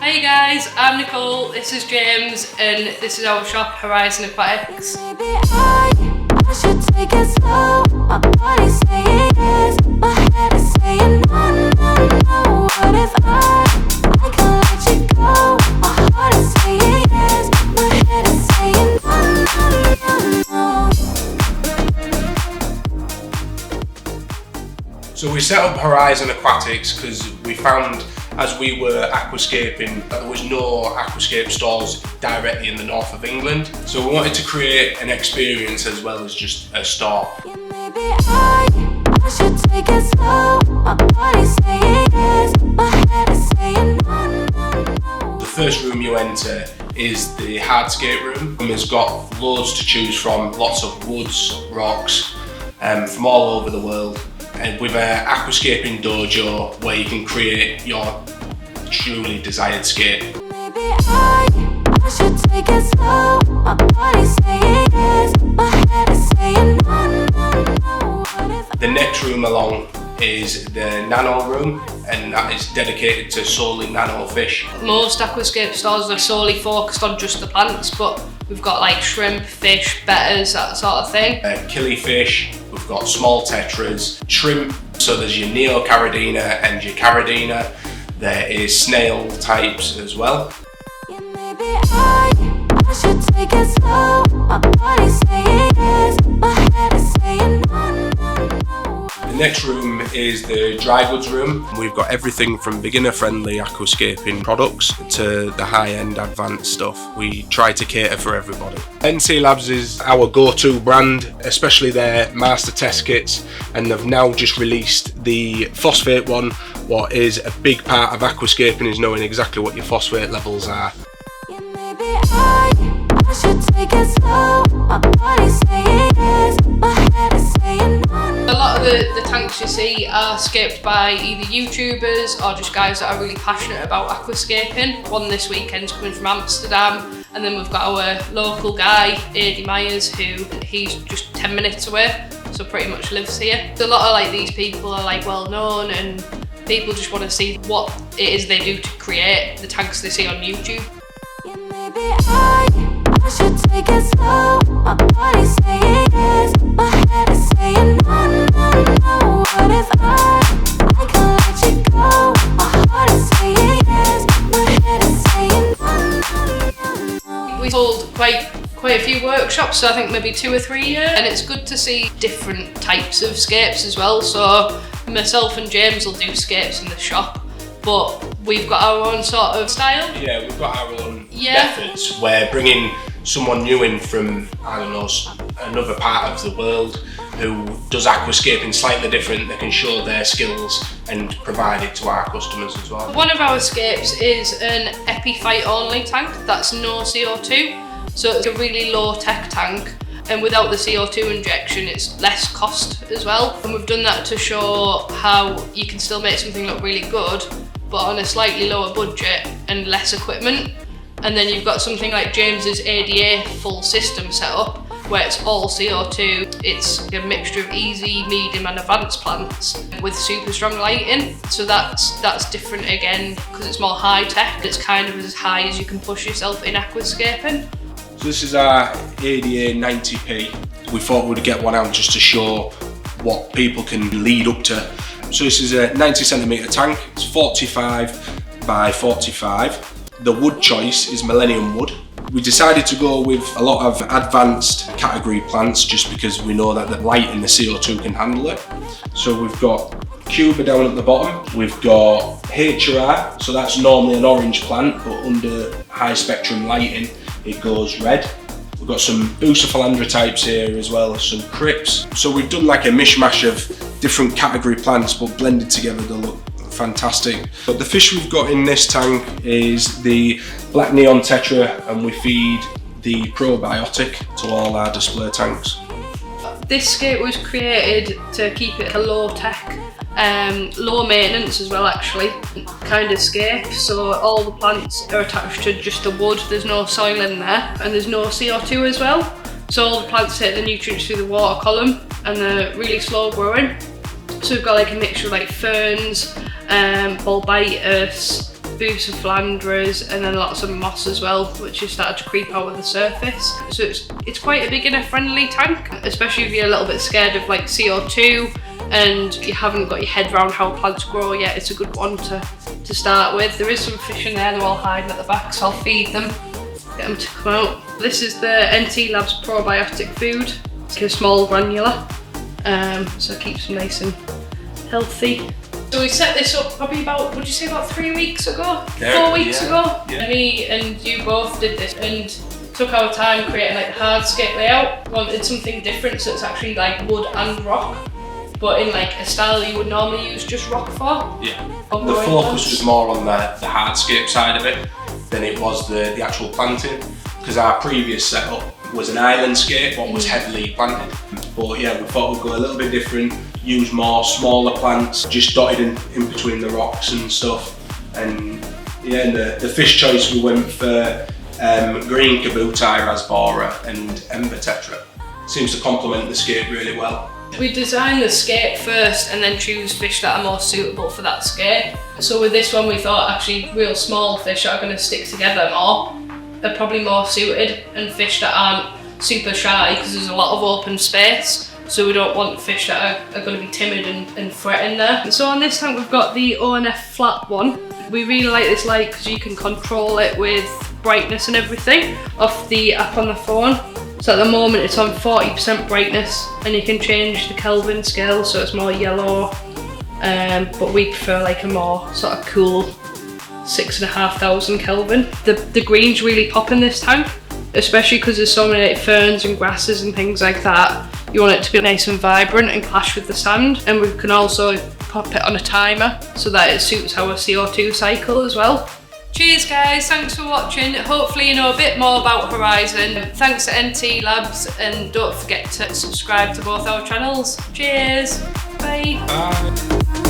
Hey guys, I'm Nicole, this is James, and this is our shop, Horizon Aquatics. So we set up Horizon Aquatics because we found, as we were aquascaping, that there was no aquascape stores directly in the north of England. So we wanted to create an experience as well as just a store. The first room you enter is the hardscape room. It's got loads to choose from, lots of woods, rocks, from all over the world. And with an aquascaping dojo where you can create your truly desired scape. The next room along is the nano room, and that is dedicated to solely nano fish. Most aquascape stores are solely focused on just the plants, but we've got like shrimp, fish, betters, that sort of thing. Killifish, we've got small tetras, shrimp, so there's your neocaridina and your caridina. There is snail types as well. The next room is the dry goods room. We've got everything from beginner friendly aquascaping products to the high-end advanced stuff. We try to cater for everybody. NC Labs is our go-to brand, especially their master test kits, and they've now just released the phosphate one. What is a big part of aquascaping is knowing exactly what your phosphate levels are. A lot of the tanks you see are scaped by either YouTubers or just guys that are really passionate about aquascaping. One this weekend's coming from Amsterdam, and then we've got our local guy, Adi Myers, he's just 10 minutes away, so pretty much lives here. So a lot of like these people are like well known, and people just want to see what it is they do to create the tanks they see on YouTube. We sold quite a few workshops, so I think maybe 2 or 3 a year, and it's good to see different types of scapes as well. So myself and James will do scapes in the shop, but we've got our own sort of style. Yeah, we've got our own methods. We're bringing someone new in from, I don't know, another part of the world who does aquascaping slightly different. They can show their skills and provide it to our customers as well. One of our scapes is an epiphyte only tank that's no CO2, so it's a really low tech tank, and without the CO2 injection it's less cost as well. And we've done that to show how you can still make something look really good but on a slightly lower budget and less equipment. And then you've got something like James's ADA full system setup, where it's all CO2. It's a mixture of easy, medium and advanced plants with super strong lighting. So that's different again because it's more high tech. It's kind of as high as you can push yourself in aquascaping. So this is our ADA 90p. We thought we'd get one out just to show what people can lead up to. So this is a 90 centimetre tank. It's 45 by 45. The wood choice is Millennium wood. We decided to go with a lot of advanced category plants just because we know that the light and the CO2 can handle it. So we've got Cuba down at the bottom. We've got HRR, so that's normally an orange plant, but under high spectrum lighting it goes red. We've got some Bucephalandra types here as well, some Crips. So we've done like a mishmash of different category plants but blended together to look fantastic. But the fish we've got in this tank is the black neon tetra, and we feed the probiotic to all our display tanks. This scape was created to keep it a low tech, low maintenance as well actually, kind of scape. So all the plants are attached to just the wood, there's no soil in there, and there's no CO2 as well. So all the plants take the nutrients through the water column and they're really slow growing. So we've got like a mixture of like ferns, bulbitis, booths of philandras, and then lots of moss as well, which has started to creep out of the surface. So it's quite a beginner friendly tank, especially if you're a little bit scared of like CO2 and you haven't got your head around how plants grow yet. It's a good one to start with. There is some fish in there, they're all hiding at the back, so I'll feed them, get them to come out. This is the NT Labs probiotic food. It's like a small granular, so it keeps them nice and healthy. So we set this up probably about, would you say about 3 weeks ago? 4 weeks ago? Yeah. Me and you both did this and took our time creating like the hardscape layout. Wanted something different, so it's actually like wood and rock, but in like a style you would normally use just rock for. Yeah. The focus was more on the hardscape side of it than it was the actual planting, because our previous setup was an island scape, what was heavily planted. But yeah, we thought we'd go a little bit different, use more smaller plants, just dotted in between the rocks and stuff. And yeah, and the fish choice we went for green kabutai, rasbora and ember tetra. Seems to complement the scape really well. We design the scape first and then choose fish that are more suitable for that scape. So with this one we thought actually real small fish that are going to stick together more are probably more suited, and fish that aren't super shy, because there's a lot of open space, so we don't want fish that are going to be timid and fretting there. So on this tank we've got the ONF flat one. We really like this light because you can control it with brightness and everything off the app on the phone. So at the moment it's on 40% brightness, and you can change the Kelvin scale so it's more yellow, but we prefer like a more sort of cool 6,500 Kelvin. The greens really pop in this tank, especially because there's so many like ferns and grasses and things like that. You want it to be nice and vibrant and clash with the sand, and we can also pop it on a timer so that it suits our CO2 cycle as well. Cheers guys, thanks for watching. Hopefully you know a bit more about Horizon. Thanks to NT Labs, and don't forget to subscribe to both our channels. Cheers, bye. Bye.